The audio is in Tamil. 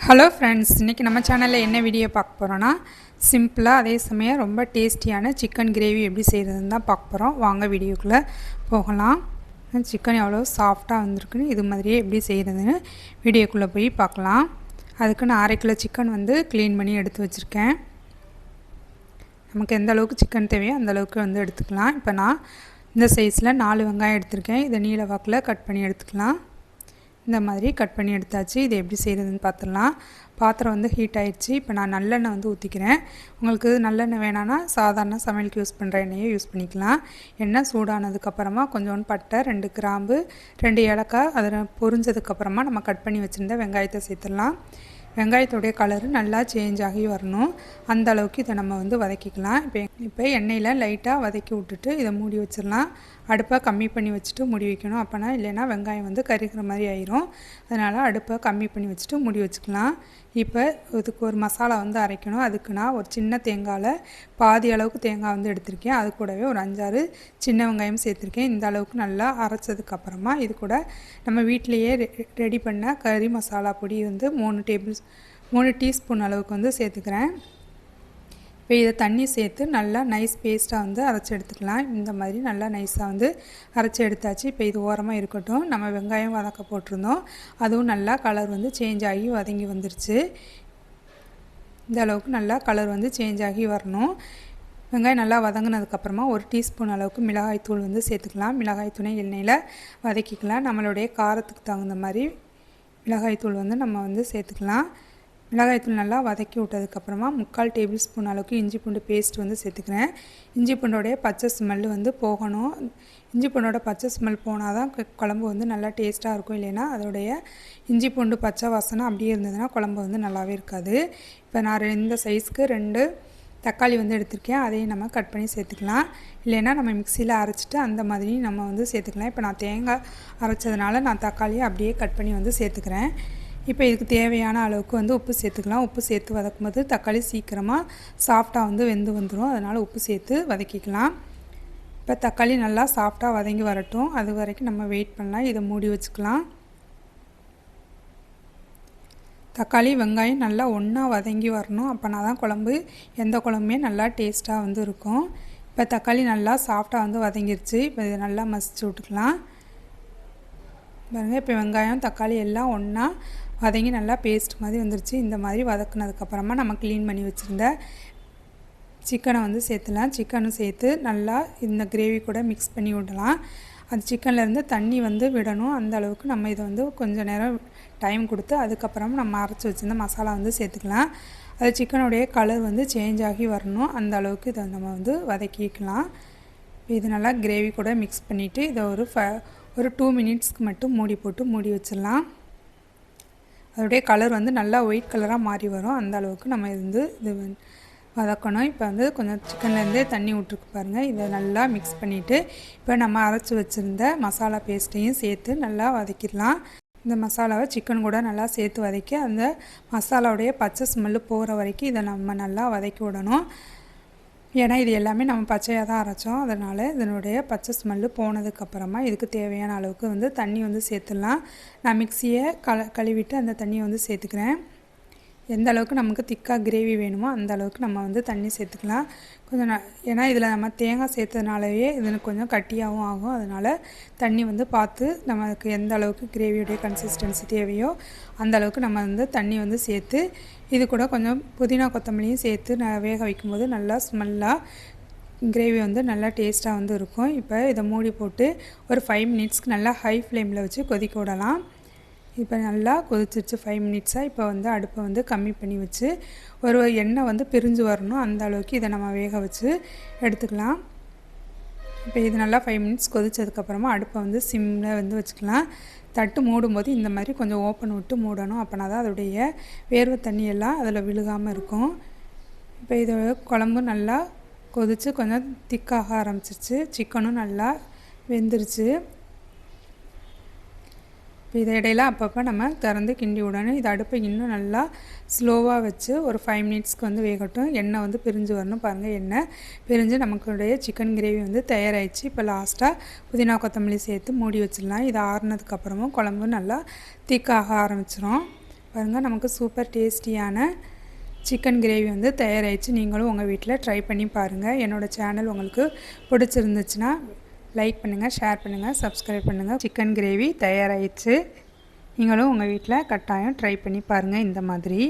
ஹலோ ஃப்ரெண்ட்ஸ், இன்றைக்கி நம்ம சேனலில் என்ன வீடியோ பார்க்க போகிறோன்னா சிம்பிளாக அதே சமயம் ரொம்ப டேஸ்டியான சிக்கன் கிரேவி எப்படி செய்கிறதுன்னு தான் பார்க்க போகிறோம். வாங்க வீடியோக்குள்ளே போகலாம். சிக்கன் எவ்வளோ சாஃப்டாக வந்திருக்குன்னு இது மாதிரியே எப்படி செய்கிறதுன்னு வீடியோக்குள்ளே போய் பார்க்கலாம். அதுக்கு நான் 1/2 கிலோ சிக்கன் க்ளீன் பண்ணி எடுத்து வச்சுருக்கேன். நமக்கு எந்த அளவுக்கு சிக்கன் தேவையோ அந்தளவுக்கு எடுத்துக்கலாம். இப்போ நான் இந்த சைஸில் 4 வெங்காயம் எடுத்திருக்கேன். இதை நீல வாக்கில் கட் பண்ணி எடுத்துக்கலாம். இந்த மாதிரி கட் பண்ணி எடுத்தாச்சு. இது எப்படி செய்கிறதுன்னு பார்த்துடலாம். பாத்திரம் ஹீட் ஆகிடுச்சு. இப்போ நான் நல்லெண்ணெய் ஊற்றிக்கிறேன். உங்களுக்கு நல்லெண்ணெய் வேணான்னா சாதாரண சமையலுக்கு யூஸ் பண்ணுற எண்ணெயை யூஸ் பண்ணிக்கலாம். எண்ணெய் சூடானதுக்கப்புறமா கொஞ்சோண்டு பட்டை, 2 கிராம்பு, 2 ஏலக்காய் அதில் பொரிஞ்சதுக்கப்புறமா நம்ம கட் பண்ணி வச்சுருந்த வெங்காயத்தை சேர்த்துடலாம். வெங்காயத்துடைய கலரு நல்லா சேஞ்ச் ஆகி வரணும். அந்த அளவுக்கு இதை நம்ம வதக்கிக்கலாம். இப்போ எண்ணெயில் லைட்டாக வதக்கி விட்டுட்டு இதை மூடி வச்சிடலாம். அடுப்பை கம்மி பண்ணி வச்சுட்டு மூடி வைக்கணும். அப்போனா இல்லைன்னா வெங்காயம் கரிக்கிற மாதிரி ஆயிரும். அதனால் அடுப்பை கம்மி பண்ணி வச்சுட்டு மூடி வச்சுக்கலாம். இப்போ இதுக்கு ஒரு மசாலா அரைக்கணும். அதுக்கு நான் ஒரு சின்ன தேங்காயில் பாதி அளவுக்கு தேங்காய் எடுத்திருக்கேன். அது கூடவே ஒரு 5-6 சின்ன வெங்காயம் சேர்த்துருக்கேன். இந்த அளவுக்கு நல்லா அரைச்சதுக்கப்புறமா இது கூட நம்ம வீட்டிலையே ரெடி பண்ண கறி மசாலா பொடி 3 டீஸ்பூன் அளவுக்கு சேர்த்துக்கிறேன். இப்போ இதை தண்ணி சேர்த்து நல்லா நைஸ் பேஸ்ட்டாக அரைச்சி எடுத்துக்கலாம். இந்த மாதிரி நல்லா நைஸாக அரைச்சி எடுத்தாச்சு. இப்போ இது ஓரமாக இருக்கட்டும். நம்ம வெங்காயம் வதக்க போட்டிருந்தோம். அதுவும் நல்லா கலர் சேஞ்ச் ஆகி வதங்கி வந்துருச்சு. இந்த அளவுக்கு நல்லா கலர் சேஞ்ச் ஆகி வரணும். வெங்காயம் நல்லா வதங்கினதுக்கப்புறமா 1 டீஸ்பூன் அளவுக்கு மிளகாய்த்தூள் சேர்த்துக்கலாம். மிளகாய்த்தூளை எண்ணெயில் வதக்கிக்கலாம். நம்மளுடைய காரத்துக்கு தகுந்த மாதிரி மிளகாய்த்தூள் நம்ம சேர்த்துக்கலாம். மிளகாய்த்தூள் நல்லா வதக்கி விட்டதுக்கப்புறமா 3/4 டேபிள் ஸ்பூன் அளவுக்கு இஞ்சி பூண்டு பேஸ்ட் சேர்த்துக்கிறேன். இஞ்சி பூண்டோடைய பச்சை ஸ்மெல்லு போகணும். இஞ்சி பூண்டோட பச்சை ஸ்மெல் போனால் தான் குழம்பு நல்லா டேஸ்ட்டாக இருக்கும். இல்லைன்னா அதோடைய இஞ்சி பூண்டு பச்சை வாசனை அப்படியே இருந்ததுன்னா குழம்பு நல்லாவே இருக்காது. இப்போ நான் இந்த சைஸ்க்கு 2 தக்காளி எடுத்திருக்கேன். அதையும் நம்ம கட் பண்ணி சேர்த்துக்கலாம். இல்லைன்னா நம்ம மிக்சியில் அரைச்சிட்டு அந்த மாதிரி நம்ம சேர்த்துக்கலாம். இப்போ நான் தேங்காய் அரைச்சதுனால நான் தக்காளியை அப்படியே கட் பண்ணி சேர்த்துக்கிறேன். இப்போ இதுக்கு தேவையான அளவுக்கு உப்பு சேர்த்துக்கலாம். உப்பு சேர்த்து வதக்கும்போது தக்காளி சீக்கிரமாக சாஃப்டாக வெந்து வந்துடும். அதனால் உப்பு சேர்த்து வதக்கிக்கலாம். இப்போ தக்காளி நல்லா சாஃப்டாக வதங்கி வரட்டும். அது வரைக்கும் நம்ம வெயிட் பண்ணலாம். இதை மூடி வச்சுக்கலாம். தக்காளி வெங்காயம் நல்லா ஒன்றா வதங்கி வரணும். அப்போனா தான் குழம்பு எந்த குழம்புமே நல்லா டேஸ்ட்டாக இருக்கும். இப்போ தக்காளி நல்லா சாஃப்டாக வதங்கிருச்சு. இப்போ இதை நல்லா மசிச்சு விட்டுக்கலாம். பாருங்கள், இப்போ வெங்காயம் தக்காளி எல்லாம் ஒன்றா வதங்கி நல்லா பேஸ்ட் மாதிரி வந்துருச்சு. இந்த மாதிரி வதக்குனதுக்கப்புறமா நம்ம க்ளீன் பண்ணி வச்சுருந்த சிக்கனை சேர்த்துலாம். சிக்கனும் சேர்த்து நல்லா இந்த கிரேவி கூட மிக்ஸ் பண்ணி விடலாம். அது சிக்கன்லேருந்து தண்ணி விடணும். அந்த அளவுக்கு நம்ம இதை கொஞ்சம் நேரம் டைம் கொடுத்து அதுக்கப்புறம் நம்ம அரைச்சி வச்சுருந்த மசாலா சேர்த்துக்கலாம். அது சிக்கனுடைய கலர் சேஞ்ச் ஆகி வரணும். அந்த அளவுக்கு இதை நம்ம வதக்கிக்கலாம். இது நல்லா கிரேவி கூட மிக்ஸ் பண்ணிவிட்டு இதை ஒரு 2 மினிட்ஸ்க்கு மட்டும் மூடி வச்சிடலாம். அதோடைய கலர் நல்லா ஒயிட் கலராக மாறி வரும். அந்த அளவுக்கு நம்ம இது வதக்கணும். இப்போ கொஞ்சம் சிக்கன்லேருந்தே தண்ணி விட்டுருக்கு பாருங்கள். இதை நல்லா மிக்ஸ் பண்ணிவிட்டு இப்போ நம்ம அரைச்சி வச்சுருந்த மசாலா பேஸ்ட்டையும் சேர்த்து நல்லா வதக்கிடலாம். இந்த மசாலாவை சிக்கன் கூட நல்லா சேர்த்து வதக்கி அந்த மசாலாவுடைய பச்சை ஸ்மெல்லு போகிற வரைக்கும் இதை நம்ம நல்லா வதக்கி விடணும். ஏன்னா இது எல்லாமே நம்ம பச்சையாக தான் அரைச்சோம். அதனால் இதனுடைய பச்சை ஸ்மெல்லு போனதுக்கப்புறமா இதுக்கு தேவையான அளவுக்கு தண்ணி சேர்த்துடலாம். நான் மிக்சியை கழுவிட்டு அந்த தண்ணியை சேர்த்துக்கிறேன். எந்த அளவுக்கு நமக்கு திக்காக கிரேவி வேணுமோ அந்த அளவுக்கு நம்ம தண்ணி சேர்த்துக்கலாம். கொஞ்சம் ஏன்னா இதில் நம்ம தேங்காய் சேர்த்ததுனாலவே இது கொஞ்சம் கட்டியாகவும் ஆகும். அதனால் தண்ணி பார்த்து நமக்கு எந்த அளவுக்கு கிரேவியோடைய கன்சிஸ்டன்சி தேவையோ அந்த அளவுக்கு நம்ம தண்ணி சேர்த்து இது கூட கொஞ்சம் புதினா கொத்தமல்லியும் சேர்த்து வேக வைக்கும்போது நல்லா ஸ்மெல்லாக கிரேவி நல்லா டேஸ்ட்டாக இருக்கும். இப்போ இதை மூடி போட்டு ஒரு 5 மினிட்ஸ்க்கு நல்லா ஹை ஃப்ளேமில் வச்சு கொதிக்க விடலாம். இப்போ நல்லா கொதிச்சிருச்சு 5 மினிட்ஸாக. இப்போ அடுப்பை கம்மி பண்ணி வச்சு ஒரு எண்ணெய் பிரிஞ்சு வரணும். அந்த அளவுக்கு இதை நம்ம வேக வச்சு எடுத்துக்கலாம். இப்போ இது நல்லா 5 மினிட்ஸ் கொதிச்சதுக்கப்புறமா அடுப்பை சிம்மில் வச்சுக்கலாம். தட்டு மூடும்போது இந்த மாதிரி கொஞ்சம் ஓப்பன் விட்டு மூடணும். அப்போனா தான் அதோடைய வேர்வை தண்ணியெல்லாம் அதில் விழுகாமல் இருக்கும். இப்போ இது குழம்பு நல்லா கொதித்து கொஞ்சம் திக்காக ஆரம்பிச்சிருச்சு. சிக்கனும் நல்லா வெந்துருச்சு. இப்போ இதை இடையில அப்பப்போ நம்ம திறந்து கிண்டி விடணும். இது அடுப்பை இன்னும் நல்லா ஸ்லோவாக வச்சு ஒரு 5 மினிட்ஸ்க்கு வேகட்டும். எண்ணெய் பிரிஞ்சு வரணும். பாருங்கள், எண்ணெய் பிரிஞ்சு நமக்குடைய சிக்கன் கிரேவி தயாராகிடுச்சு. இப்போ லாஸ்ட்டாக புதினா கொத்தமல்லி சேர்த்து மூடி வச்சிடலாம். இது ஆறுனதுக்கப்புறமும் குழம்பு நல்லா திக்காக ஆரம்பிச்சிடும். பாருங்கள், நமக்கு சூப்பர் டேஸ்டியான சிக்கன் கிரேவி வந்து தயாராகிடுச்சு. நீங்களும் உங்கள் வீட்டில் ட்ரை பண்ணி பாருங்கள். என்னோடய சேனல் உங்களுக்கு பிடிச்சிருந்துச்சுன்னா லைக் பண்ணுங்கள், ஷேர் பண்ணுங்கள், சப்ஸ்கிரைப் பண்ணுங்கள். சிக்கன் கிரேவி தயாராகிடுச்சு. நீங்களும் உங்கள் வீட்டில் கட்டாயம் ட்ரை பண்ணி பாருங்கள் இந்த மாதிரி.